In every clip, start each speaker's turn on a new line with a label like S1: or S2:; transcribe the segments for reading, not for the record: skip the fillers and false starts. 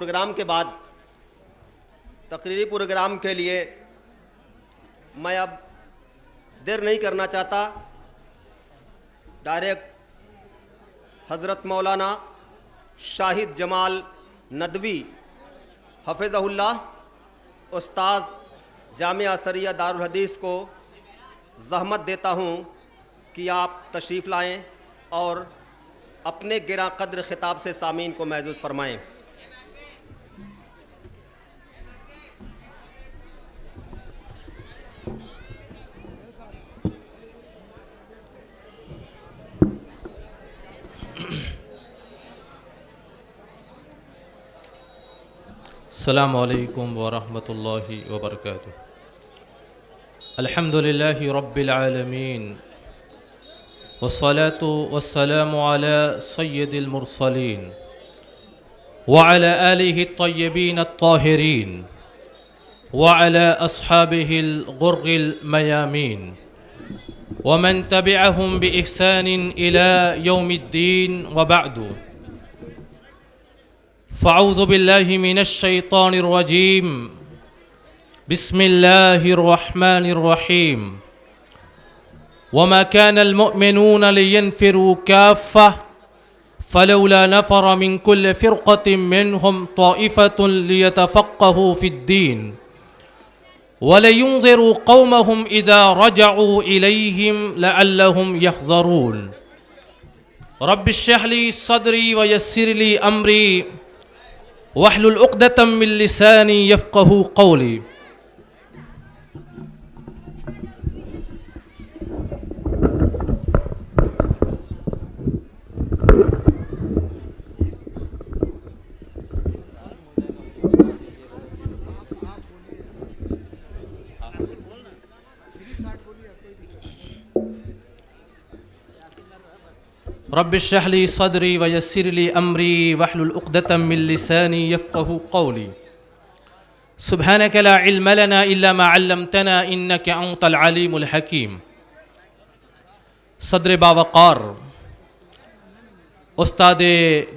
S1: Programme کے بعد تقریری programme کے لیے میں اب دیر نہیں کرنا چاہتا، ڈائریکٹ حضرت مولانا شاہد جمال ندوی حفظہ اللہ استاذ جامعہ اثریہ دارالحدیث کو زحمت دیتا ہوں کہ آپ تشریف لائیں اور اپنے گراں قدر خطاب سے سامعین کو محظوظ فرمائیں۔
S2: السلام علیکم ورحمۃ اللہ وبرکاتہ۔ الحمد للہ رب العالمین والصلاة والسلام على سید المرسلین وعلى آلہ الطیبین الطاہرین وعلى اصحابہ الغر المیامین ومن تبعهم بإحسان إلى يوم الدين وبعد، فاعوذ باللہ من الشیطان الرجیم، بسم اللہ الرحمن الرحیم۔ وما كان المؤمنون لينفروا كافة فلولا نفر من كل فرقة منهم طائفة ليتفقهوا في الدين ولينذروا قومهم إذا رجعوا إليهم لعلهم يحذرون۔ رب اشرح لي صدري ويسر لي أمري واحلل عقدة من لساني يفقهوا قولي۔ رب اشرح لي صدري ويسر لي امري واحلل عقدة من لساني يفقهوا قولي۔ سبحانك لا علم لنا الا ما علمتنا انك انت العليم الحكيم۔ صدر باوقار، استاد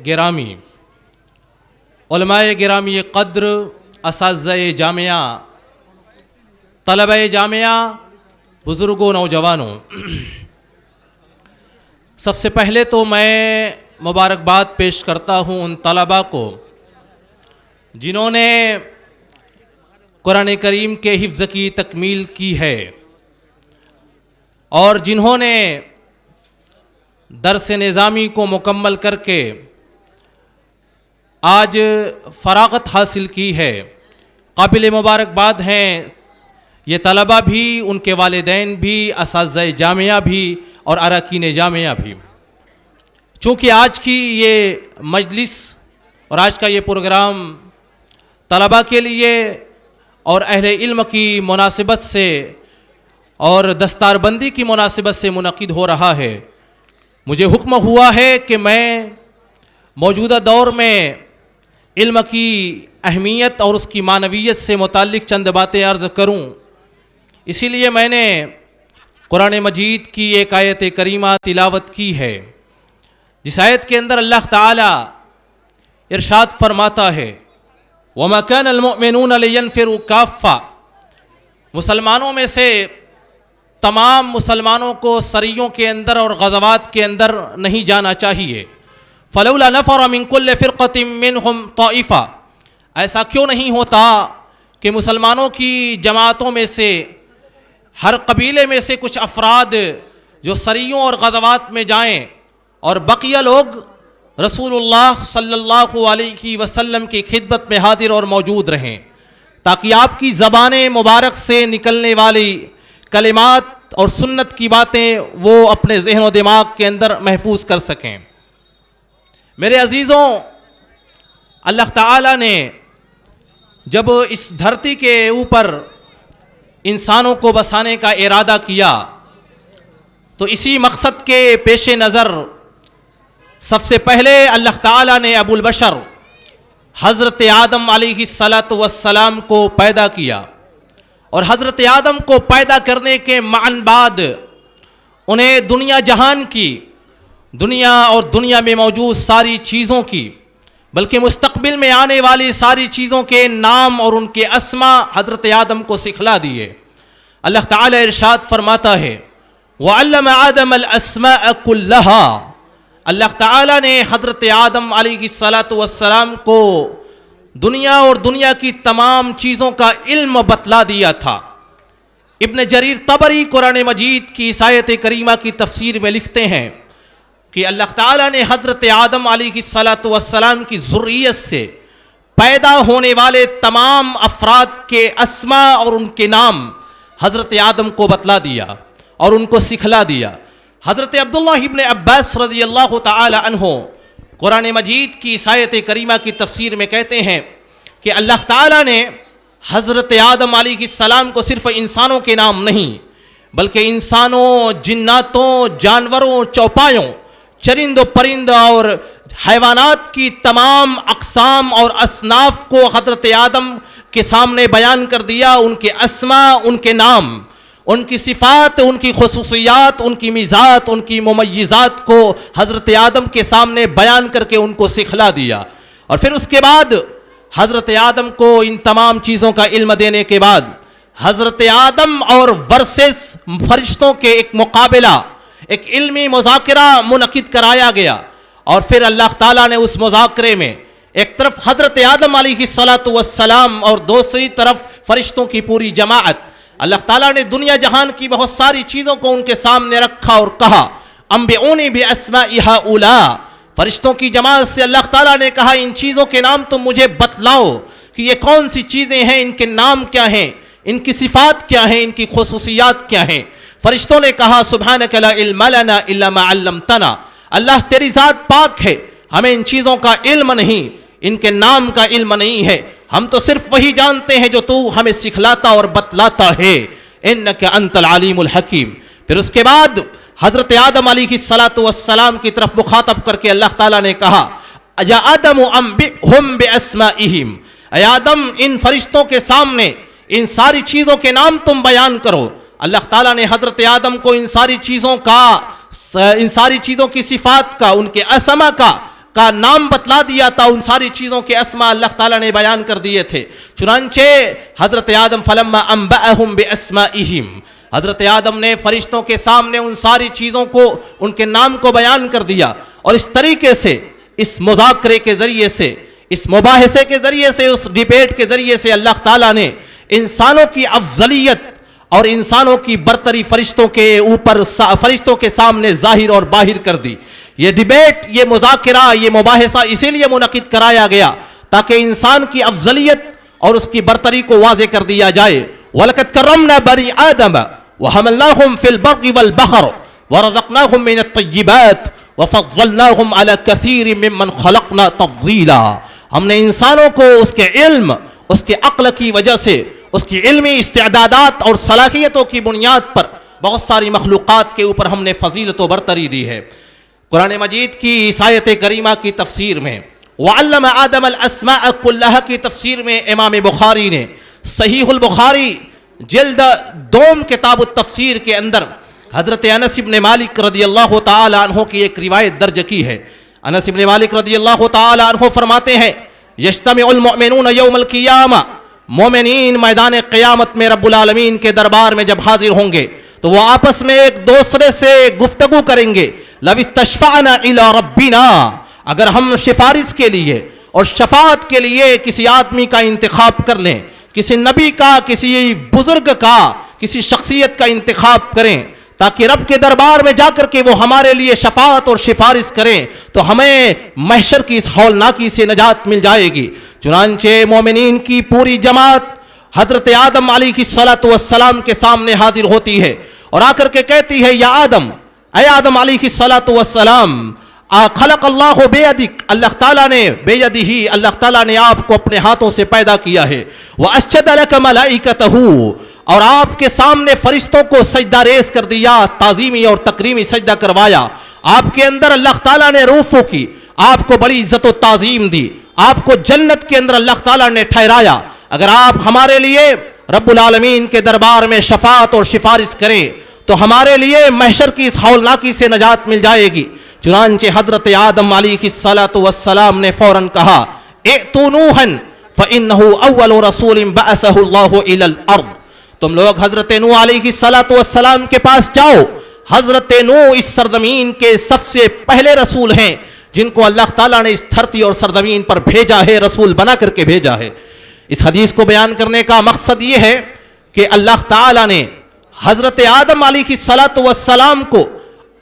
S2: گرامی، علماء گرامی قدر، اساتذہ جامعہ، طلبہ جامعہ، بزرگوں، نوجوانوں، سب سے پہلے تو میں مبارکباد پیش کرتا ہوں ان طلباء کو جنہوں نے قرآن کریم کے حفظ کی تکمیل کی ہے اور جنہوں نے درس نظامی کو مکمل کر کے آج فراغت حاصل کی ہے۔ قابل مبارکباد ہیں یہ طلباء بھی، ان کے والدین بھی، اساتذہ جامعہ بھی اور اراکین جامعہ بھی۔ چونکہ آج کی یہ مجلس اور آج کا یہ پروگرام طلباء کے لیے اور اہل علم کی مناسبت سے اور دستار بندی کی مناسبت سے منعقد ہو رہا ہے، مجھے حکم ہوا ہے کہ میں موجودہ دور میں علم کی اہمیت اور اس کی معنویت سے متعلق چند باتیں عرض کروں۔ اسی لیے میں نے قرآن مجید کی ایک آیت کریمہ تلاوت کی ہے، جس آیت کے اندر اللہ تعالی ارشاد فرماتا ہے وَمَا كَانَ الْمُؤْمِنُونَ لِيَنْفِرُوا كَافَّةً، مسلمانوں میں سے تمام مسلمانوں کو سریوں کے اندر اور غزوات کے اندر نہیں جانا چاہیے۔ فَلَوْلَا نَفَرَ مِن كُلِّ فِرْقَةٍ مِّنْهُمْ طَائِفَةٌ، ایسا کیوں نہیں ہوتا کہ مسلمانوں کی جماعتوں میں سے، ہر قبیلے میں سے کچھ افراد جو سریوں اور غزوات میں جائیں اور بقیہ لوگ رسول اللہ صلی اللہ علیہ وسلم کی خدمت میں حاضر اور موجود رہیں، تاکہ آپ کی زبان مبارک سے نکلنے والی کلمات اور سنت کی باتیں وہ اپنے ذہن و دماغ کے اندر محفوظ کر سکیں۔ میرے عزیزوں، اللہ تعالیٰ نے جب اس دھرتی کے اوپر انسانوں کو بسانے کا ارادہ کیا تو اسی مقصد کے پیش نظر سب سے پہلے اللہ تعالیٰ نے ابو البشر حضرت آدم علیہ السلام کو پیدا کیا، اور حضرت آدم کو پیدا کرنے کے معن بعد انہیں دنیا جہان کی، دنیا اور دنیا میں موجود ساری چیزوں کی بلکہ مستقبل میں آنے والی ساری چیزوں کے نام اور ان کے اسما حضرت آدم کو سکھلا دیے۔ اللہ تعالی ارشاد فرماتا ہے وَعَلَّمَ آدَمَ الْأَسْمَاءَ كُلَّهَا، اللہ تعالیٰ نے حضرت آدم علیہ السلام کو دنیا اور دنیا کی تمام چیزوں کا علم بتلا دیا تھا۔ ابن جریر طبری قرآن مجید کی اس آیت کریمہ کی تفسیر میں لکھتے ہیں کہ اللہ تعالیٰ نے حضرت آدم علیہ السلام کی ذریت سے پیدا ہونے والے تمام افراد کے اسما اور ان کے نام حضرت آدم کو بتلا دیا اور ان کو سکھلا دیا۔ حضرت عبداللہ ابن عباس رضی اللہ تعالی عنہ قرآن مجید کی اس آیت کریمہ کی تفسیر میں کہتے ہیں کہ اللہ تعالیٰ نے حضرت آدم علیہ السلام کو صرف انسانوں کے نام نہیں بلکہ انسانوں، جناتوں، جانوروں، چوپایوں، چرند و پرند اور حیوانات کی تمام اقسام اور اصناف کو حضرت آدم کے سامنے بیان کر دیا، ان کے اسما، ان کے نام، ان کی صفات، ان کی خصوصیات، ان کی میزات، ان کی ممیزات کو حضرت آدم کے سامنے بیان کر کے ان کو سکھلا دیا۔ اور پھر اس کے بعد حضرت آدم کو ان تمام چیزوں کا علم دینے کے بعد حضرت آدم اور ورسز فرشتوں کے ایک مقابلہ، ایک علمی مذاکرہ منعقد کرایا گیا، اور پھر اللہ تعالیٰ نے اس مذاکرے میں ایک طرف حضرت آدم علیہ السلام اور دوسری طرف فرشتوں کی پوری جماعت، اللہ تعالیٰ نے دنیا جہان کی بہت ساری چیزوں کو ان کے سامنے رکھا اور کہا انبئونی باسماء ہؤلاء، فرشتوں کی جماعت سے اللہ تعالیٰ نے کہا ان چیزوں کے نام تم مجھے بتلاؤ کہ یہ کون سی چیزیں ہیں، ان کے نام کیا ہیں، ان کی صفات کیا ہیں، ان کی خصوصیات کیا ہیں۔ فرشتوں نے کہا سبحانک لا علم لنا الا ما علمتنا، اللہ تیری ذات پاک ہے، ہمیں ان چیزوں کا علم نہیں، ان کے نام کا علم نہیں ہے، ہم تو صرف وہی جانتے ہیں جو تو ہمیں سکھلاتا اور بتلاتا ہے، انک انت العلیم الحکیم۔ پھر اس کے بعد حضرت آدم علیہ السلام کی طرف مخاطب کر کے اللہ تعالیٰ نے کہا یا آدم انبئہم باسمائہم، اے آدم ان فرشتوں کے سامنے ان ساری چیزوں کے نام تم بیان کرو۔ اللہ تعالیٰ نے حضرت آدم کو ان ساری چیزوں کی صفات کا، ان کے اسما کا نام بتلا دیا تھا، ان ساری چیزوں کے اسما اللہ تعالیٰ نے بیان کر دیے تھے۔ چنانچہ حضرت آدم فلما انبأہم باسمائہم، حضرت آدم نے فرشتوں کے سامنے ان ساری چیزوں کو، ان کے نام کو بیان کر دیا، اور اس طریقے سے، اس مذاکرے کے ذریعے سے، اس مباحثے کے ذریعے سے، اس ڈیبیٹ کے ذریعے سے اللہ تعالیٰ نے انسانوں کی افضلیت اور انسانوں کی برتری فرشتوں کے سامنے ظاہر اور باہر کر دی۔ یہ ڈیبیٹ، یہ مذاکرہ، یہ مباحثہ اسی لیے منعقد کرایا گیا تاکہ انسان کی افضلیت اور اس کی برتری کو واضح کر دیا جائے۔ وَلَقَدْ كَرَّمْنَا بَنِي آدَمَ وَحَمَلْنَاهُمْ فِي الْبَرِّ وَالْبَحْرِ وَرَزَقْنَاهُمْ مِنَ الطَّيِّبَاتِ وَفَضَّلْنَاهُمْ عَلَى كَثِيرٍ مِّمَّنْ خَلَقْنَا تَفْضِيلًا، ہم نے انسانوں کو اس کے علم، اس کے عقل کی وجہ سے، اس کی علمی استعدادات اور صلاحیتوں کی بنیاد پر بہت ساری مخلوقات کے اوپر ہم نے فضیلت و برتری دی ہے۔ قرآن مجید کی اس آیت کریمہ کی تفسیر میں وَعَلَّمَ آدَمَ الْأَسْمَاءَ كُلَّهَا کی تفسیر میں امام بخاری نے صحیح البخاری جلد 2 کتاب التفسیر کے اندر حضرت انس بن مالک رضی اللہ تعالی عنہ کی ایک روایت درج کی ہے۔ انس بن مالک رضی اللہ تعالی عنہ فرماتے ہیں یجتمع المؤمنون یوم القیامہ، مومنین میدان قیامت میں رب العالمین کے دربار میں جب حاضر ہوں گے تو وہ آپس میں ایک دوسرے سے گفتگو کریں گے لو استشفعنا الی ربنا، اگر ہم سفارش کے لیے اور شفاعت کے لیے کسی آدمی کا انتخاب کر لیں، کسی نبی کا، کسی بزرگ کا، کسی شخصیت کا انتخاب کریں تاکہ رب کے دربار میں جا کر کے وہ ہمارے لیے شفاعت اور سفارش کریں تو ہمیں محشر کی اس ہولناکی سے نجات مل جائے گی۔ چنانچہ مومنین کی پوری جماعت حضرت آدم علیہ السلام کے سامنے حاضر ہوتی ہے اور آ کر کے کہتی ہے یا آدم، اے آدم علیہ السلام، خلق اللہ بیدک، اللہ تعالیٰ نے بیدہی، اللہ تعالیٰ نے آپ کو اپنے ہاتھوں سے پیدا کیا ہے، وَأَسْجَدَ لَكَ مَلَائِكَتَهُ، اور آپ کے سامنے فرشتوں کو سجدہ ریز کر دیا، تعظیمی اور تکریمی سجدہ کروایا، آپ کے اندر اللہ تعالیٰ نے روح پھونکی، آپ کو بڑی عزت و تعظیم دی، آپ کو جنت کے اندر اللہ تعالیٰ نے ٹھہرایا، اگر آپ ہمارے لیے رب العالمین کے دربار میں شفاعت اور سفارش کریں تو ہمارے لیے محشر کی اس ہولناکی سے نجات مل جائے گی۔ چنانچہ حضرت آدم علیہ الصلاۃ والسلام نے فوراً کہا ائتوا نوحا فإنه اول رسول بعثه اللہ الی الارض، تم لوگ حضرت نوح علیہ الصلاۃ والسلام کے پاس جاؤ، حضرت نوح اس سرزمین کے سب سے پہلے رسول ہیں جن کو اللہ تعالیٰ نے اس دھرتی اور سرزمین پر بھیجا ہے، رسول بنا کر کے بھیجا ہے۔ اس حدیث کو بیان کرنے کا مقصد یہ ہے کہ اللہ تعالیٰ نے حضرت آدم علیہ الصلاۃ والسلام کو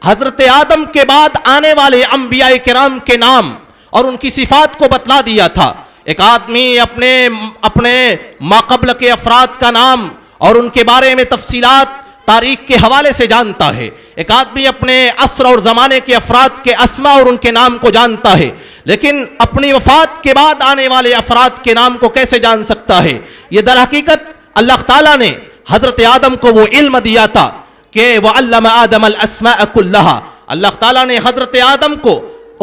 S2: حضرت آدم کے بعد آنے والے انبیاء کرام کے نام اور ان کی صفات کو بتلا دیا تھا۔ ایک آدمی اپنے ماقبل کے افراد کا نام اور ان کے بارے میں تفصیلات تاریخ کے حوالے سے جانتا ہے، ایک آدمی اپنے عصر اور زمانے کے افراد کے اسماء اور ان کے نام کو جانتا ہے، لیکن اپنی وفات کے بعد آنے والے افراد کے نام کو کیسے جان سکتا ہے؟ یہ در حقیقت اللہ تعالیٰ نے حضرت آدم کو وہ علم دیا تھا کہ وَعَلَّمَ آدَمَ الْأَسْمَاءَ كُلَّهَا، اللہ تعالیٰ نے حضرت آدم کو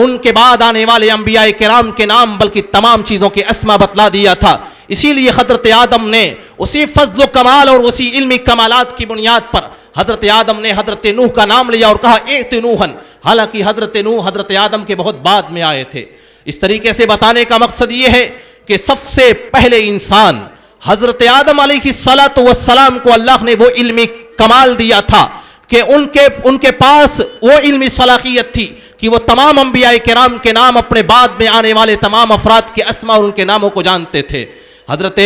S2: ان کے بعد آنے والے انبیاء کرام کے نام بلکہ تمام چیزوں کے اسما بتلا دیا تھا۔ اسی لیے حضرت آدم نے اسی فضل و کمال اور اسی علمی کمالات کی بنیاد پر حضرت آدم نے حضرت نوح کا نام لیا اور کہا ائت نوحا، حالانکہ حضرت نوح حضرت آدم کے بہت بعد میں آئے تھے۔ اس طریقے سے بتانے کا مقصد یہ ہے کہ سب سے پہلے انسان حضرت آدم علیہ الصلاۃ والسلام کو اللہ نے وہ علمی کمال دیا تھا کہ ان کے پاس وہ علمی صلاحیت تھی کہ وہ تمام انبیاء کرام کے نام اپنے بعد میں آنے والے تمام افراد کے اسما اور ان کے ناموں کو جانتے تھے۔ حضرت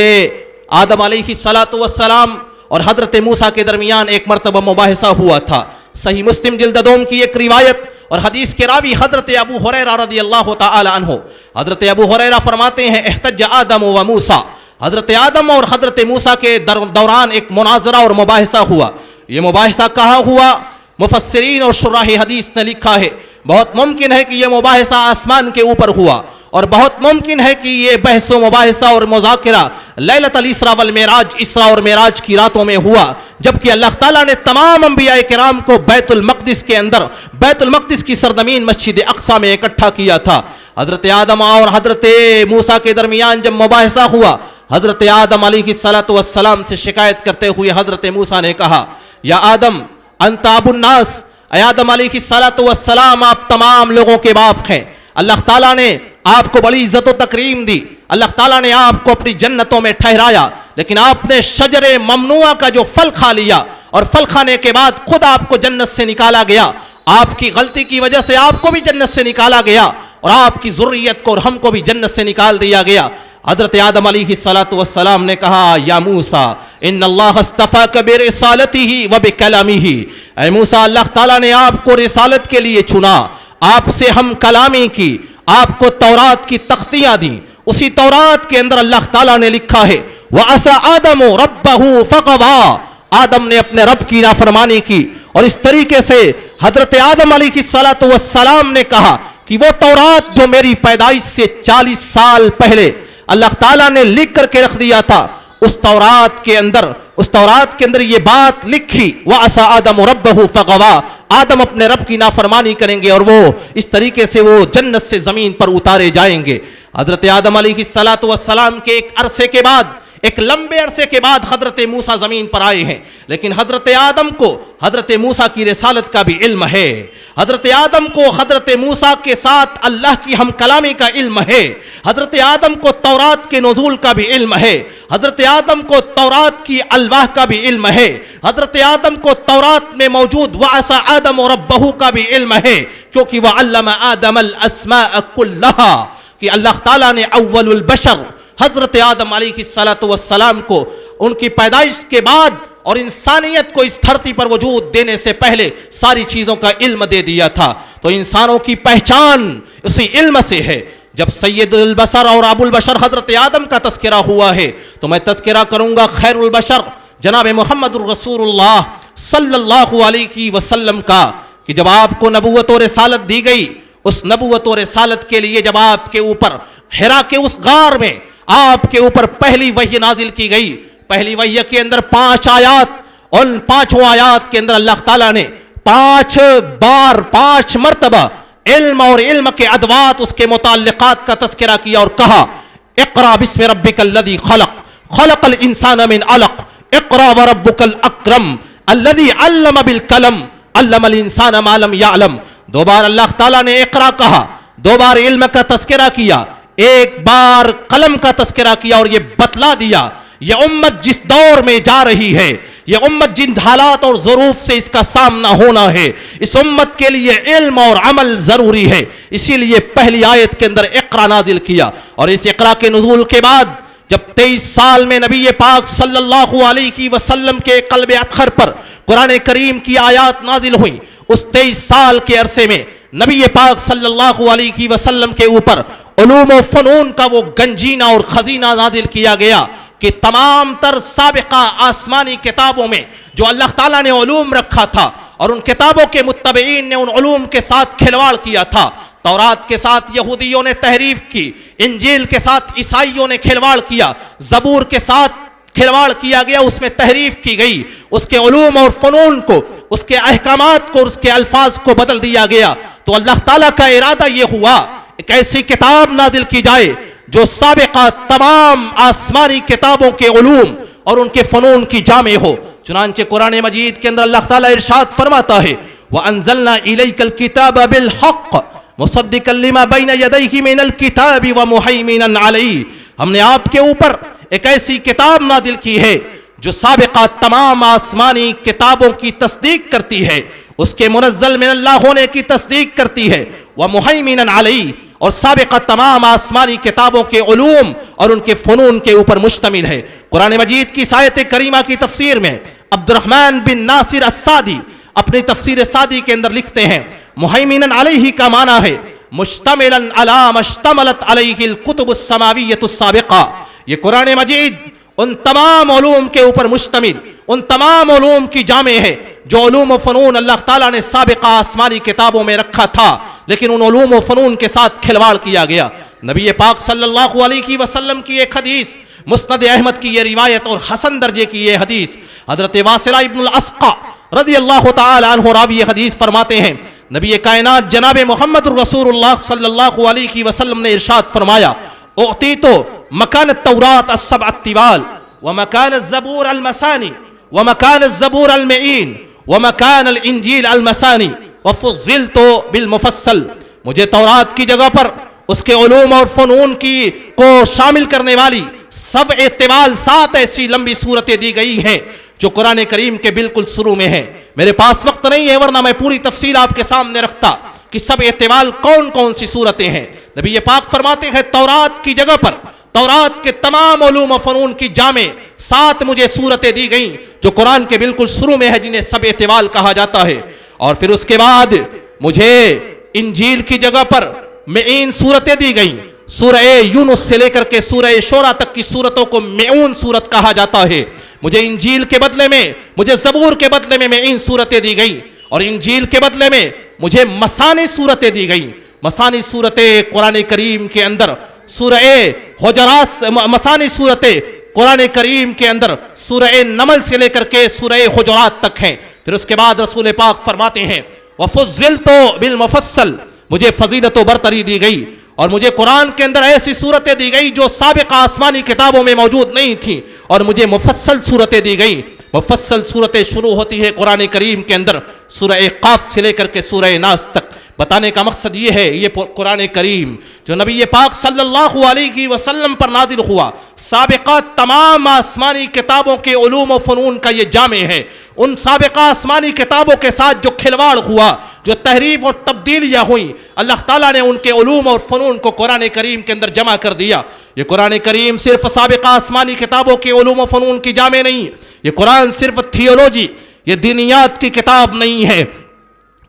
S2: آدم علیہ الصلاۃ والسلام اور حضرت موسیٰ کے درمیان ایک مرتبہ مباحثہ ہوا تھا۔ صحیح مسلم جلد دوم کی ایک روایت اور حدیث کے راوی حضرت ابو ہریرہ رضی اللہ تعالی عنہ، حضرت ابو ہریرہ فرماتے ہیں احتج آدم و موسیٰ، حضرت آدم اور حضرت موسیٰ کے دوران ایک مناظرہ اور مباحثہ ہوا۔ یہ مباحثہ کہاں ہوا؟ مفسرین اور شراح حدیث نے لکھا ہے بہت ممکن ہے کہ یہ مباحثہ آسمان کے اوپر ہوا، اور بہت ممکن ہے کہ یہ بحث و مباحثہ اور مذاکرہ لیلۃ الاسراء والمعراج، اسراء اور معراج کی راتوں میں ہوا، جبکہ اللہ تعالیٰ نے تمام انبیاء کرام کو بیت المقدس کے اندر، بیت المقدس کی سرزمین مسجد اقصی میں اکٹھا کیا تھا۔ حضرت آدم اور حضرت موسیٰ کے درمیان جب مباحثہ ہوا، حضرت آدم علیہ الصلاۃ والسلام سے شکایت کرتے ہوئے حضرت موسیٰ نے کہا یا آدم انت ابو الناس، اے آدم علیہ الصلاۃ والسلام آپ تمام لوگوں کے باپ ہیں، اللہ تعالیٰ نے آپ کو بڑی عزت و تکریم دی، اللہ تعالیٰ نے آپ کو اپنی جنتوں میں ٹھہرایا، لیکن آپ نے شجر ممنوعہ کا جو پھل کھا لیا اور پھل کھانے کے بعد خود آپ کو جنت سے نکالا گیا، آپ کی غلطی کی وجہ سے آپ کو بھی جنت سے نکالا گیا اور آپ کی ذریت کو اور ہم کو بھی جنت سے نکال دیا گیا۔ حضرت آدم علیہ الصلاۃ والسلام نے کہا یا موسیٰ ان اللہ اصطفاک برسالتہ و بکلامہ، اے موسیٰ اللہ تعالیٰ نے آپ کو رسالت کے لیے چنا، آپ سے ہم کلامی کی، آپ کو تورات کی تختیاں دیں، اسی تورات کے اندر اللہ تعالیٰ نے لکھا ہے وَعَصَىٰ آدَمُ رَبَّهُ فَغَوَىٰ، آدم نے اپنے رب کی نافرمانی کی، اور اس طریقے سے حضرت آدم علیہ الصلاۃ والسلام نے کہا کہ وہ تورات جو میری پیدائش سے 40 سال پہلے اللہ تعالیٰ نے لکھ کر کے رکھ دیا تھا، اس تورات کے اندر یہ بات لکھی وَعَصَىٰ آدَمُ رَبَّهُ فَغَوَىٰ، آدم اپنے رب کی نافرمانی کریں گے اور وہ اس طریقے سے وہ جنت سے زمین پر اتارے جائیں گے۔ حضرت آدم علیہ الصلاۃ والسلام کے ایک عرصے کے بعد، ایک لمبے عرصے کے بعد حضرت موسیٰ زمین پر آئے ہیں، لیکن حضرت آدم کو حضرت موسیٰ کی رسالت کا بھی علم ہے، حضرت آدم کو حضرت موسیٰ کے ساتھ اللہ کی ہم کلامی کا علم ہے، حضرت آدم کو تورات کے نزول کا بھی علم ہے، حضرت آدم کو تورات کی الواح کا بھی علم ہے، حضرت آدم کو تورات میں موجود وَعَصَىٰ آدَمُ رَبَّهُ کا بھی علم ہے، کیونکہ وَعَلَّمَ آدَمَ الْأَسْمَاءَ كُلَّهَا، کہ اللہ تعالیٰ نے اول البشر حضرت آدم علیہ الصلاۃ والسلام کو ان کی پیدائش کے بعد اور انسانیت کو اس دھرتی پر وجود دینے سے پہلے ساری چیزوں کا علم دے دیا تھا۔ تو انسانوں کی پہچان اسی علم سے ہے۔ جب سید البشر اور ابو البشر حضرت آدم کا تذکرہ ہوا ہے تو میں تذکرہ کروں گا خیر البشر جناب محمد الرسول اللہ صلی اللہ علیہ وسلم کا، کہ جب آپ کو نبوت و رسالت دی گئی، اس نبوت و رسالت کے لیے جب آپ کے اوپر حرا کے اس غار میں آپ کے اوپر پہلی وحی نازل کی گئی، پہلی وحی کے اندر 5 آیات، ان 5 آیات کے اندر اللہ تعالیٰ نے 5 بار 5 مرتبہ علم اور علم کے ادوات، اس کے متعلقات کا تذکرہ کیا اور کہا اقرا بسم ربک الذی خلق خلق الانسان من علق اقرا وربک الاکرم الذی علم بالقلم علم الانسان ما لم یعلم۔ دو بار اللہ تعالیٰ نے اقرا کہا، دو بار علم کا تذکرہ کیا، ایک بار قلم کا تذکرہ کیا اور یہ بتلا دیا یہ امت جس دور میں جا رہی ہے، یہ امت جن حالات اور ظروف سے اس کا سامنا ہونا ہے، اس امت کے لیے علم اور عمل ضروری ہے، اسی لیے پہلی آیت کے اندر اقرا نازل کیا۔ اور اس اقرا کے نزول کے بعد جب 23 سال میں نبی پاک صلی اللہ علیہ وسلم کے قلب اطہر پر قرآن کریم کی آیات نازل ہوئی، اس 23 سال کے عرصے میں نبی پاک صلی اللہ علیہ وسلم کے اوپر علوم و فنون کا وہ گنجینہ اور خزینہ نازل کیا گیا کہ تمام تر سابقہ آسمانی کتابوں میں جو اللہ تعالیٰ نے علوم رکھا تھا اور ان کتابوں کے متبعین نے ان علوم کے ساتھ کھلواڑ کیا تھا، تورات کے ساتھ یہودیوں نے تحریف کی، انجیل کے ساتھ عیسائیوں نے کھلواڑ کیا، زبور کے ساتھ کھلواڑ کیا گیا، اس میں تحریف کی گئی، اس کے علوم اور فنون کو، اس کے احکامات کو، اس کے الفاظ کو بدل دیا گیا۔ تو اللہ تعالیٰ کا ارادہ یہ ہوا ایک ایسی کتاب نازل کی جائے جو سابقہ تمام آسمانی کتابوں کے علوم اور ان کے فنون کی جامع ہو۔ چنانچہ قرآن مجید کے اندر اللہ تعالیٰ ارشاد فرماتا ہے وَأَنزَلْنَا إِلَيْكَ الْكِتَابَ بِالْحَقِّ مُصَدِّقًا لِمَا بَيْنَ يَدَيْهِ مِنَ الْكِتَابِ وَمُهَيْمِنًا عَلَيْهِ، ہم نے آپ کے اوپر ایک ایسی کتاب نازل کی ہے جو سابقہ تمام آسمانی کتابوں کی تصدیق کرتی ہے، اس کے منزل من اللہ ہونے کی تصدیق کرتی ہے، وَمُهَيْمِنًا عَلَيْهِ، اور سابقہ تمام آسمانی کتابوں کے علوم اور ان کے فنون کے اوپر مشتمل ہے۔ قرآن مجید کی آیت کریمہ کی تفسیر میں عبد الرحمن بن ناصر السعدی اپنی تفسیر سعدی کے اندر لکھتے ہیں مہیمنن علیہ کا معنی ہے مشتملا علی مشتملت علیہ الکتب السماویۃ السابقہ، یہ قرآن مجید ان تمام علوم کے اوپر مشتمل، ان تمام علوم کی جامع ہے جو علوم و فنون اللہ تعالیٰ نے سابقہ آسمانی کتابوں میں رکھا تھا، لیکن ان علوم و فنون کے ساتھ کھلواڑ کیا گیا۔ نبی پاک صلی اللہ علیہ وسلم کی ایک حدیث، مسند احمد کی یہ روایت اور حسن درجے کی یہ حدیث، حضرت واصلہ ابن الاسقع رضی اللہ تعالی عنہ راوی حدیث فرماتے ہیں نبی کائنات جناب محمد رسول اللہ صلی اللہ علیہ وسلم نے ارشاد فرمایا اعطیت مکان التوراۃ السبع الطوال ومکان الزبور المثانی ومکان الزبور المعین ومکان الانجیل المثانی وفضلت بالمفصل، مجھے تورات کی جگہ پر اس کے علوم اور فنون کی کو شامل کرنے والی سبع طوال 7 ایسی لمبی صورتیں دی گئی ہیں جو قرآن کریم کے بالکل شروع میں ہیں۔ میرے پاس وقت نہیں ہے ورنہ میں پوری تفصیل آپ کے سامنے رکھتا کہ سبع طوال کون کون سی صورتیں ہیں۔ نبی پاک فرماتے ہیں تورات کی جگہ پر تورات کے تمام علوم و فنون کی جامع 7 مجھے صورتیں دی گئیں جو قرآن کے بالکل شروع میں ہے، جنہیں سبع طوال کہا جاتا ہے۔ اور پھر اس کے بعد مجھے انجیل کی جگہ پر معین صورتیں دی گئیں، سورہ یونس سے لے کر کے سورہ شورى تک کی صورتوں کو معون صورت کہا جاتا ہے۔ مجھے انجیل کے بدلے میں، مجھے زبور کے بدلے میں معین صورتیں دی گئیں، اور انجیل کے بدلے میں مجھے مثانی صورتیں دی گئیں۔ مثانی صورتیں قرآن کریم کے اندر سورہ حجرات، مثانی صورتیں قرآن کریم کے اندر سورہ نمل سے لے کر کے سورہ حجرات تک ہیں۔ پھر اس کے بعد رسول پاک فرماتے ہیں وَفُضِّلْتُ بِالْمُفَصَّل، مجھے فضیلت و برتری دی گئی اور مجھے قرآن کے اندر ایسی صورتیں دی گئی جو سابقہ آسمانی کتابوں میں موجود نہیں تھیں، اور مجھے مفصل صورتیں دی گئی۔ مفصل صورتیں شروع ہوتی ہے قرآن کریم کے اندر سورہ قاف سے لے کر کے سورہ ناس تک۔ بتانے کا مقصد یہ ہے یہ قرآن کریم جو نبی پاک صلی اللہ علیہ وسلم پر نازل ہوا سابقہ تمام آسمانی کتابوں کے علوم و فنون کا یہ جامع ہے۔ ان سابقہ آسمانی کتابوں کے ساتھ جو کھلواڑ ہوا، جو تحریف اور تبدیلیاں ہوئیں، اللہ تعالیٰ نے ان کے علوم اور فنون کو قرآن کریم کے اندر جمع کر دیا۔ یہ قرآن کریم صرف سابقہ آسمانی کتابوں کے علوم و فنون کی جامع نہیں، یہ قرآن صرف تھیولوجی، یہ دینیات کی کتاب نہیں ہے،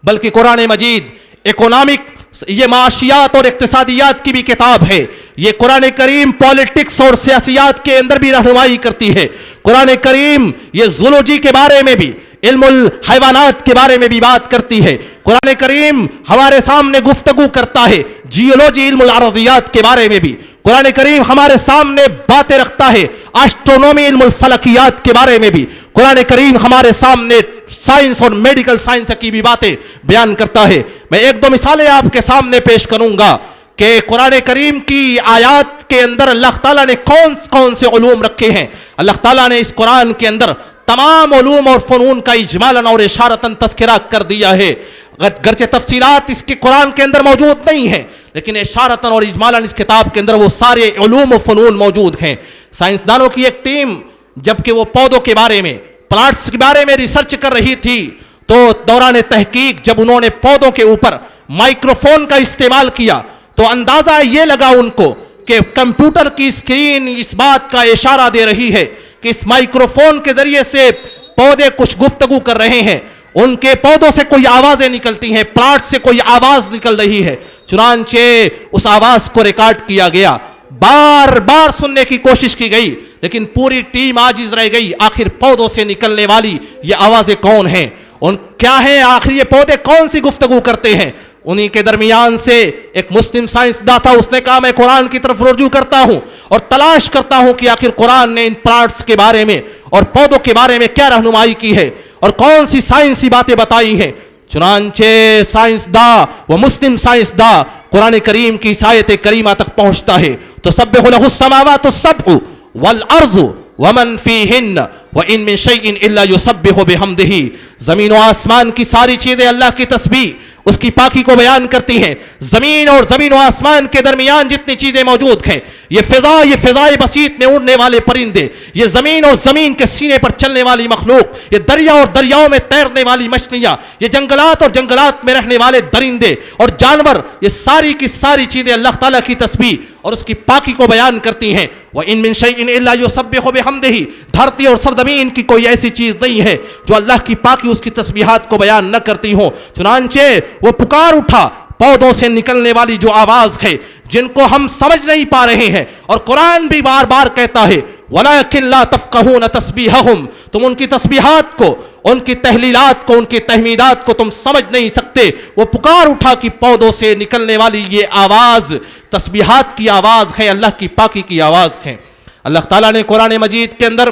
S2: بلکہ قرآن مجید اکنامک، یہ معاشیات اور اقتصادیات کی بھی کتاب ہے۔ یہ قرآن کریم پولیٹکس اور سیاسیات کے اندر بھی رہنمائی کرتی ہے۔ قرآن کریم یہ زولوجی کے بارے میں بھی، علم الحیوانات کے بارے میں بھی بات کرتی ہے۔ قرآن کریم ہمارے سامنے گفتگو کرتا ہے جیولوجی، علم الارضیات کے بارے میں بھی۔ قرآن کریم ہمارے سامنے باتیں رکھتا ہے اسٹرونومی، علم الفلکیات کے بارے میں بھی۔ قرآن کریم ہمارے سامنے سائنس اور میڈیکل سائنس کی بھی باتیں بیان کرتا ہے۔ میں 1-2 مثالیں آپ کے سامنے پیش کروں گا کہ قرآن کریم کی آیات کے اندر اللہ تعالیٰ نے کون کون سے علوم رکھے ہیں۔ اللہ تعالیٰ نے اس قرآن کے اندر تمام علوم اور فنون کا اجمالاً اور اشارتاً تذکرہ کر دیا ہے۔ گرچہ تفصیلات اس کے قرآن کے اندر موجود نہیں ہیں لیکن اشارتاً اور اجمالاً اس کتاب کے اندر وہ سارے علوم و فنون موجود ہیں. سائنسدانوں کی ایک ٹیم جبکہ وہ پودوں کے بارے میں پلانٹس کے بارے میں ریسرچ کر رہی تھی تو دوران تحقیق جب انہوں نے پودوں کے اوپر مائکروفون کا استعمال کیا تو اندازہ یہ لگا ان کو کہ کمپیوٹر کی اسکرین اس بات کا اشارہ دے رہی ہے کہ اس مائکروفون کے ذریعے سے پودے کچھ گفتگو کر رہے ہیں, ان کے پودوں سے کوئی آوازیں نکلتی ہیں, پلانٹ سے کوئی آواز نکل رہی ہے. چنانچہ اس آواز کو ریکارڈ کیا گیا, بار بار سننے کی کوشش کی گئی لیکن پوری ٹیم عاجز رہ گئی. آخر پودوں سے نکلنے والی یہ آوازیں کون ہیں, ان کیا ہیں, آخر یہ پودے کون سی گفتگو کرتے ہیں؟ انہی کے درمیان سے ایک مسلم سائنسداں تھا, اس نے کہا میں قرآن کی طرف رجوع کرتا ہوں اور تلاش کرتا ہوں کہ آخر قرآن نے ان پلانٹس کے بارے میں اور پودوں کے بارے میں کیا رہنمائی کی ہے اور کون سی سائنسی باتیں بتائی ہیں. چنانچہ سائنسداں وہ مسلم سائنسداں قرآن کریم کی آیت کریمہ تک پہنچتا ہے. تسبح له السماوات السبع والارض ومن فیہن وان من شیء الا یسبح بحمدہ. زمین و آسمان کی ساری چیزیں اللہ کی تسبیح اس کی پاکی کو بیان کرتی ہیں. زمین و آسمان کے درمیان جتنی چیزیں موجود ہیں, یہ فضائے بسیط میں اڑنے والے پرندے, یہ زمین اور زمین کے سینے پر چلنے والی مخلوق, یہ دریا اور دریاؤں میں تیرنے والی مچھلیاں, یہ جنگلات اور جنگلات میں رہنے والے درندے اور جانور, یہ ساری کی ساری چیزیں اللہ تعالیٰ کی تسبیح اور اس کی پاکی کو بیان کرتی ہیں. وَإِن مِّن شَيْءٍ إِلَّا يُسَبِّحُ بِحَمْدِهِ. دھرتی اور سرزمین کی کوئی ایسی چیز نہیں ہے جو اللہ کی پاکی اس کی تسبیحات کو بیان نہ کرتی ہوں. چنانچہ وہ پکار اٹھا, پودوں سے نکلنے والی جو آواز ہے جن کو ہم سمجھ نہیں پا رہے ہیں, اور قرآن بھی بار بار کہتا ہے وَلَكِن لَا تَفْقَهُونَ تَسْبِيحَهُمْ, تم ان کی تسبیحات کو, ان کی تحلیلات کو, ان کی تحمیدات کو تم سمجھ نہیں سکتے. وہ پکار اٹھا کہ پودوں سے نکلنے والی یہ آواز تسبیحات کی آواز ہے, اللہ کی پاکی کی آواز ہے. اللہ تعالیٰ نے قرآن مجید کے اندر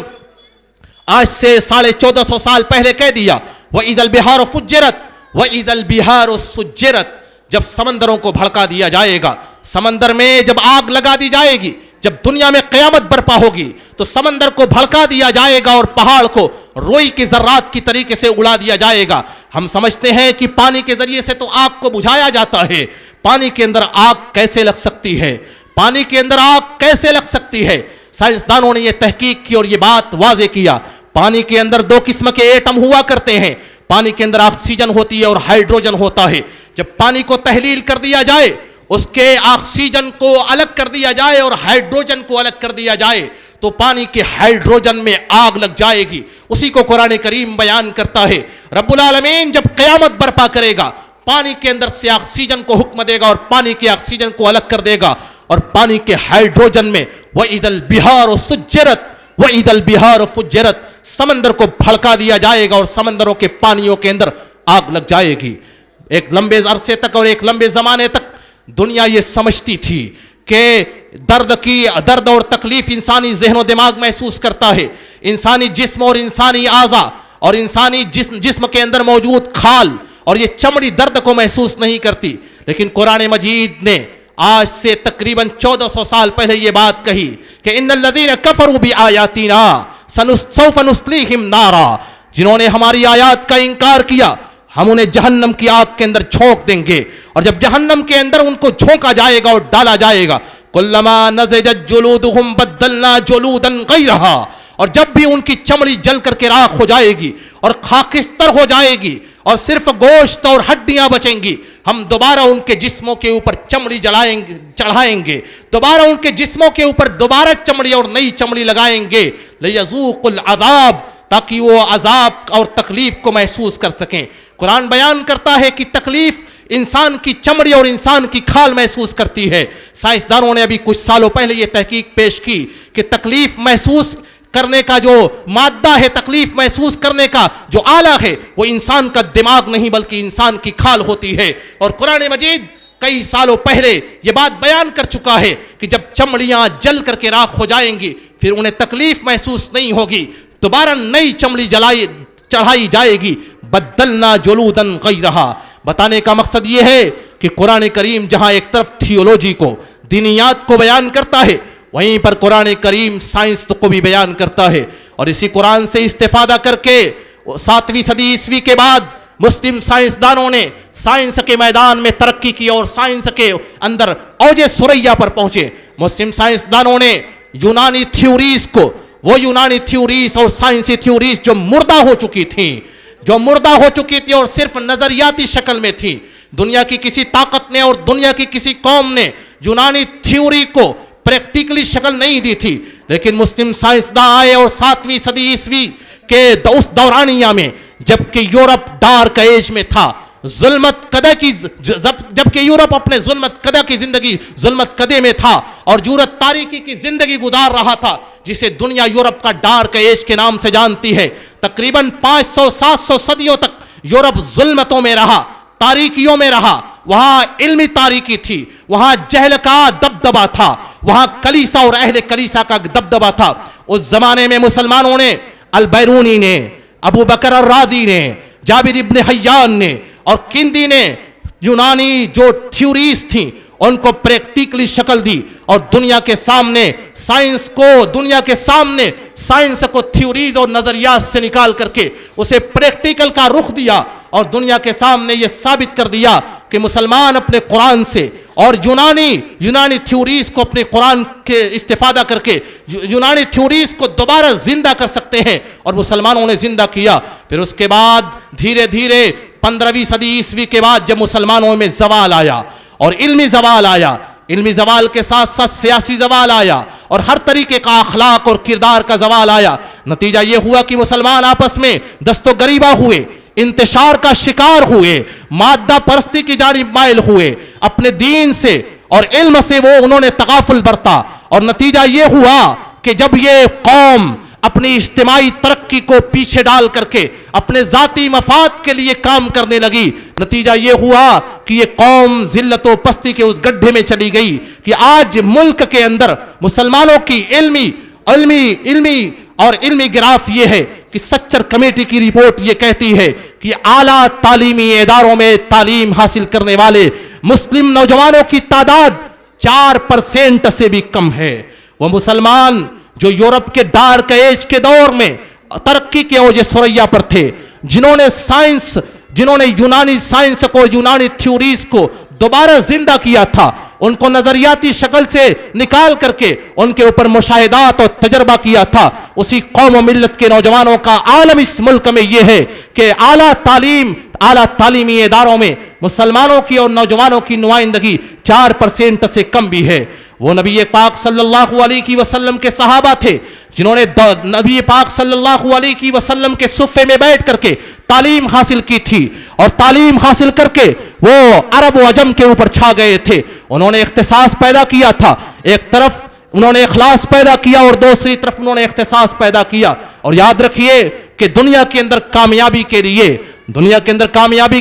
S2: آج سے 1450 سال پہلے کہہ دیا وَإِذَا الْبِحَارُ فُجِّرَتْ وَإِذَا الْبِحَارُ سُجِّرَتْ. جب سمندروں کو بھڑکا دیا جائے گا, سمندر میں جب آگ لگا دی جائے گی, جب دنیا میں قیامت برپا ہوگی تو سمندر کو بھڑکا دیا جائے گا اور پہاڑ کو روئی کی ذرات کی طریقے سے اڑا دیا جائے گا. ہم سمجھتے ہیں کہ پانی کے ذریعے سے تو آگ کو بجھایا جاتا ہے. پانی کے اندر آگ کیسے لگ سکتی ہے, پانی کے اندر آگ کیسے لگ سکتی ہے؟ سائنسدانوں نے یہ تحقیق کی اور یہ بات واضح کیا. پانی کے اندر 2 قسم کے ایٹم ہوا کرتے ہیں. پانی کے اندر آکسیجن ہوتی ہے اور ہائیڈروجن ہوتا ہے. جب پانی کو تحلیل کر دیا جائے, اس کے آکسیجن کو الگ کر دیا جائے اور ہائیڈروجن کو الگ کر دیا جائے تو پانی کے ہائیڈروجن میں آگ لگ جائے گی. اسی کو قرآن کریم بیان کرتا ہے. رب العالمین جب قیامت برپا کرے گا, پانی کے اندر سے آکسیجن کو حکم دے گا اور پانی کے آکسیجن کو الگ کر دے گا, اور پانی کے ہائیڈروجن میں وَإِذَا الْبِحَارُ سُجِّرَتْ وَإِذَا الْبِحَارُ فُجِّرَتْ, سمندر کو بھڑکا دیا جائے گا اور سمندروں کے پانیوں کے اندر آگ لگ جائے گی. ایک لمبے عرصے تک اور ایک لمبے زمانے تک دنیا یہ سمجھتی تھی کہ درد اور تکلیف انسانی ذہن و دماغ محسوس کرتا ہے, انسانی جسم اور انسانی اعضاء اور انسانی جسم کے اندر موجود کھال اور یہ چمڑی درد کو محسوس نہیں کرتی. لیکن قرآن مجید نے آج سے تقریباً 1400 سال پہلے یہ بات کہی کہ ان الذین کفروا بآیاتنا سوف نصلیہم نارا, جنہوں نے ہماری آیات کا انکار کیا ہم انہیں جہنم کی آگ کے اندر جھونک دیں گے. اور جب جہنم کے اندر ان کو جھونکا جائے گا اور ڈالا جائے گا, کلما نضجت جلودہم بدلنا جلودا غیرہا, اور جب بھی ان کی چمڑی جل کر کے راکھ ہو جائے گی اور خاکستر ہو جائے گی اور صرف گوشت اور ہڈیاں بچیں گی, ہم دوبارہ ان کے جسموں کے اوپر چمڑی چڑھائیں گے, دوبارہ ان کے جسموں کے اوپر دوبارہ چمڑی اور نئی چمڑی لگائیں گے, لیذوقوا العذاب, تاکہ وہ عذاب اور تکلیف کو محسوس کر سکیں. قرآن بیان کرتا ہے کہ تکلیف انسان کی چمڑی اور انسان کی کھال محسوس کرتی ہے. سائنسدانوں نے ابھی کچھ سالوں پہلے یہ تحقیق پیش کی کہ تکلیف محسوس کرنے کا جو مادہ ہے, تکلیف محسوس کرنے کا جو آلہ ہے, وہ انسان کا دماغ نہیں بلکہ انسان کی کھال ہوتی ہے. اور قرآن مجید کئی سالوں پہلے یہ بات بیان کر چکا ہے کہ جب چمڑیاں جل کر کے راکھ ہو جائیں گی پھر انہیں تکلیف محسوس نہیں ہوگی, دوبارہ نئی چمڑی چڑھائی جائے گی, بدلنا جلودا غیرہا. بتانے کا مقصد یہ ہے کہ قرآن کریم جہاں ایک طرف تھیولوجی کو, دینیات کو بیان کرتا ہے, وہیں پر قرآن کریم سائنس کو بھی بیان کرتا ہے. اور اسی قرآن سے استفادہ کر کے 7ویں صدی عیسوی کے بعد مسلم سائنسدانوں نے سائنس کے میدان میں ترقی کی اور سائنس کے اندر اوج ثریا پر پہنچے. مسلم سائنسدانوں نے یونانی تھیوریز کو، وہ یونانی تھیوریز اور سائنسی تھیوریز جو مردہ ہو چکی تھی اور صرف نظریاتی شکل میں تھی، دنیا کی کسی طاقت نے اور دنیا کی کسی قوم نے یونانی تھیوری کو پریکٹیکلی شکل نہیں دی تھی. لیکن مسلم سائنسداں آئے اور 7ویں صدی عیسوی کے اس دورانیہ میں، جبکہ یورپ ڈارک ایج میں تھا، جبکہ یورپ اپنے ظلمت قدے میں تھا اور یورپ تاریکی کی زندگی گزار رہا تھا، جسے دنیا یورپ کا ڈارک ایج کے نام سے جانتی ہے. تقریباً 500-700 صدیوں تک یورپ ظلمتوں میں رہا، تاریکیوں میں رہا. وہاں علمی تاریکی تھی، وہاں جہل کا دبدبا تھا، وہاں کلیسا اور اہل کلیسا کا دبدبا تھا. اس زمانے میں مسلمانوں نے، البیرونی نے، ابو بکر الرازی نے، جابر ابن حیان نے اور کندی نے یونانی جو تھیوریز تھیں ان کو پریکٹیکلی شکل دی اور دنیا کے سامنے سائنس کو تھیوریز اور نظریات سے نکال کر کے اسے پریکٹیکل کا رخ دیا اور دنیا کے سامنے یہ ثابت کر دیا کہ مسلمان اپنے قرآن سے اور یونانی تھیوریز کو اپنے قرآن کے استفادہ کر کے یونانی تھیوریز کو دوبارہ زندہ کر سکتے ہیں، اور مسلمانوں نے زندہ کیا. پھر اس کے بعد دھیرے دھیرے 15ویں صدی عیسوی کے بعد جب مسلمانوں میں زوال آیا اور علمی زوال کے ساتھ ساتھ سیاسی زوال آیا اور ہر طریقے کا اخلاق اور کردار کا زوال آیا، نتیجہ یہ ہوا کہ مسلمان آپس میں دست و گریبہ ہوئے، انتشار کا شکار ہوئے، مادہ پرستی کی جانب مائل ہوئے، اپنے دین سے اور علم سے انہوں نے تغافل برتا. اور نتیجہ یہ ہوا کہ جب یہ قوم اپنی اجتماعی ترقی کو پیچھے ڈال کر کے اپنے ذاتی مفاد کے لیے کام کرنے لگی، نتیجہ یہ ہوا کہ یہ قوم ذلت و پستی کے اس گڈھے میں چلی گئی کہ آج ملک کے اندر مسلمانوں کی علمی گراف یہ ہے کہ سچر کمیٹی کی رپورٹ یہ کہتی ہے کہ اعلیٰ تعلیمی اداروں میں تعلیم حاصل کرنے والے مسلم نوجوانوں کی تعداد 4% سے بھی کم ہے. وہ مسلمان جو یورپ کے ڈارک ایج کے دور میں ترقی کے اوج ثریا پر تھے، جنہوں نے یونانی سائنس کو، یونانی تھیوریز کو دوبارہ زندہ کیا تھا، ان کو نظریاتی شکل سے نکال کر کے ان کے اوپر مشاہدات اور تجربہ کیا تھا، اسی قوم و ملت کے نوجوانوں کا عالم اس ملک میں یہ ہے کہ اعلیٰ تعلیمی اداروں میں مسلمانوں کی اور نوجوانوں کی نمائندگی 4% سے کم بھی ہے. وہ نبی پاک صلی اللہ علیہ وسلم کے صحابہ تھے جنہوں نے نبی پاک صلی اللہ علیہ وسلم کے صفے میں بیٹھ کر کے تعلیم حاصل کی تھی، اور تعلیم حاصل کر کے وہ عرب و عجم کے اوپر چھا گئے تھے. انہوں نے اختصاص پیدا کیا تھا، ایک طرف انہوں نے اخلاص پیدا کیا اور دوسری طرف انہوں نے اختصاص پیدا کیا. اور یاد رکھیے کہ دنیا کے اندر کامیابی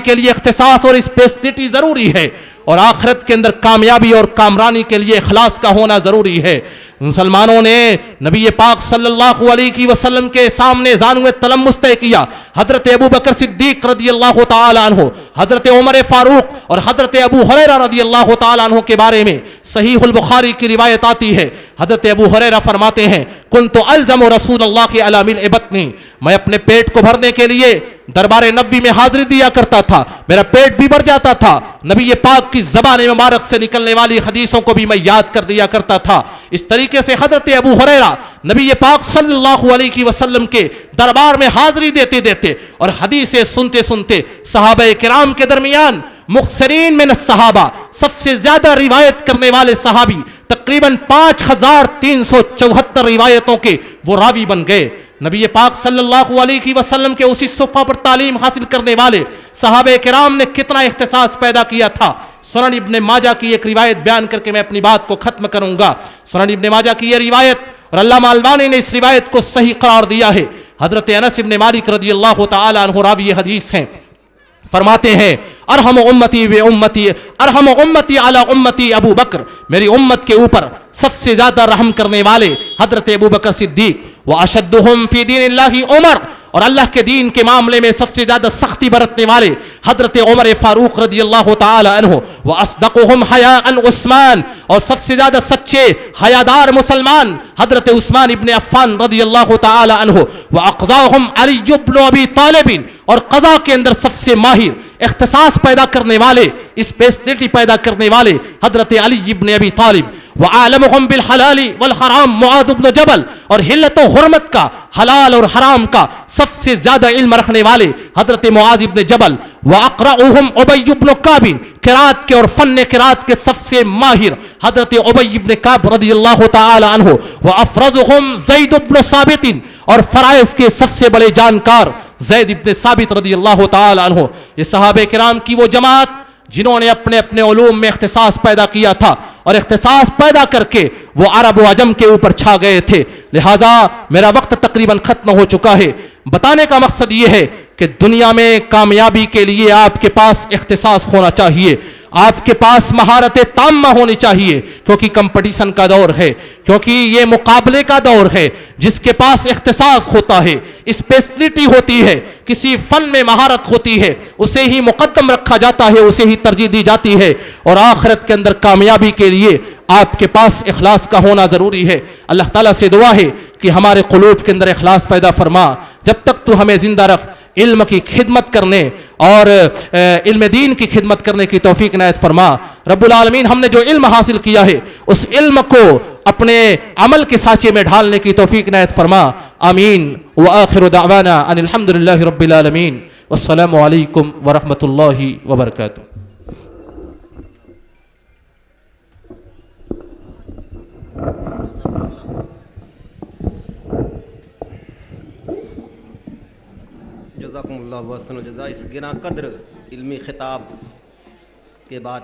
S2: کے لیے اختصاص اور اسپیسیفٹی ضروری ہے، اور آخرت کے اندر کامیابی اور کامرانی کے لیے اخلاص کا ہونا ضروری ہے. مسلمانوں نے نبی پاک صلی اللہ علیہ وسلم کے سامنے زانو تلمس طے کیا. حضرت ابو بکر صدیق رضی اللہ تعالی عنہ، حضرت عمر فاروق اور حضرت ابو ہریرہ رضی اللہ تعالی عنہ کے بارے میں صحیح البخاری کی روایت آتی ہے. حضرت ابو ہریرہ فرماتے ہیں کنت الزم رسول اللہ علی ملء بطنی، میں اپنے پیٹ کو بھرنے کے لیے دربار نبوی میں حاضری دیا کرتا تھا، میرا پیٹ بھی بھر جاتا تھا، نبی پاک کی زبان مبارک سے نکلنے والی حدیثوں کو بھی میں یاد کر دیا کرتا تھا. اس طریقے سے حضرت ابو ہریرہ نبی پاک صلی اللہ علیہ وسلم کے دربار میں حاضری دیتے اور حدیثیں سنتے صحابہ کرام کے درمیان مخسرین من الصحابہ، سب سے زیادہ روایت کرنے والے صحابی، تقریباً 5374 روایتوں کے وہ راوی بن گئے. نبی پاک صلی اللہ علیہ وسلم کے اسی صفحہ پر تعلیم حاصل کرنے والے صحابہ کرام نے کتنا اختصاص پیدا کیا تھا. سنن ابن ماجہ کی ایک روایت بیان کر کے میں اپنی بات کو ختم کروں گا. سنن ابن ماجہ کی یہ روایت، اور علامہ البانی نے اس روایت کو صحیح قرار دیا ہے، حضرت انس ابن مالک رضی اللہ تعالی عنہ راوی حدیث ہیں، فرماتے ہیں ارحم امتی علی امتی ابو بکر، میری امت کے اوپر سب سے زیادہ رحم کرنے والے حضرت ابو بکر صدیق، واشدہم فی دین اللہ عمر، اور اللہ کے دین کے معاملے میں سب سے زیادہ سختی برتنے والے حضرت عمر فاروق رضی اللہ تعالی عنہ، واصدقہم حیاء عثمان، اور سب سے زیادہ سچے حیادار مسلمان حضرت عثمان ابن عفان رضی اللہ تعالی عنہ، واقضاہم علی بن ابی طالب، اور قضاء کے اندر سب سے ماہر اختصاص پیدا کرنے والے, اسپیشلٹی پیدا کرنے والے حضرت علی ابن ابی طالب, وعالمهم بالحلال والحرام معاذ بن جبل, اور حلت و حرمت کا, حلال اور حرام کا سب سے زیادہ علم رکھنے والے حضرت معاذ ابن جبل, واقرؤهم ابی بن کعب, قرات کے اور فن قرات کے سب سے ماہر حضرت ابی بن کعب رضی اللہ تعالی عنہ, وافرزهم زید بن ثابت, اور فرائض کے سب سے بڑے جانکار زید ابن ثابت رضی اللہ تعالی عنہ. یہ صحابہ کرام کی وہ جماعت جنہوں نے اپنے اپنے علوم میں اختصاص پیدا کیا تھا, اور اختصاص پیدا کر کے وہ عرب و عجم کے اوپر چھا گئے تھے. لہذا میرا وقت تقریباً ختم ہو چکا ہے. بتانے کا مقصد یہ ہے کہ دنیا میں کامیابی کے لیے آپ کے پاس اختصاص ہونا چاہیے, آپ کے پاس مہارت تامہ ہونی چاہیے, کیونکہ کمپٹیشن کا دور ہے, کیونکہ یہ مقابلے کا دور ہے. جس کے پاس اختصاص ہوتا ہے, اسپیشلٹی ہوتی ہے, کسی فن میں مہارت ہوتی ہے, اسے ہی مقدم رکھا جاتا ہے, اسے ہی ترجیح دی جاتی ہے. اور آخرت کے اندر کامیابی کے لیے آپ کے پاس اخلاص کا ہونا ضروری ہے. اللہ تعالیٰ سے دعا ہے کہ ہمارے قلوب کے اندر اخلاص پیدا فرما. جب تک تو ہمیں زندہ رکھ, علم کی خدمت کرنے اور علم دین کی خدمت کرنے کی توفیق عنایت فرما. رب العالمین ہم نے جو علم حاصل کیا ہے اس علم کو اپنے عمل کے سانچے میں ڈھالنے کی توفیق عنایت فرما. آمین. وآخر دعوانا ان الحمدللہ رب العالمین, والسلام علیکم ورحمۃ اللہ وبرکاتہ.
S1: جزاکم اللہ و احسن الجزاء. اس گراں قدر علمی خطاب کے بعد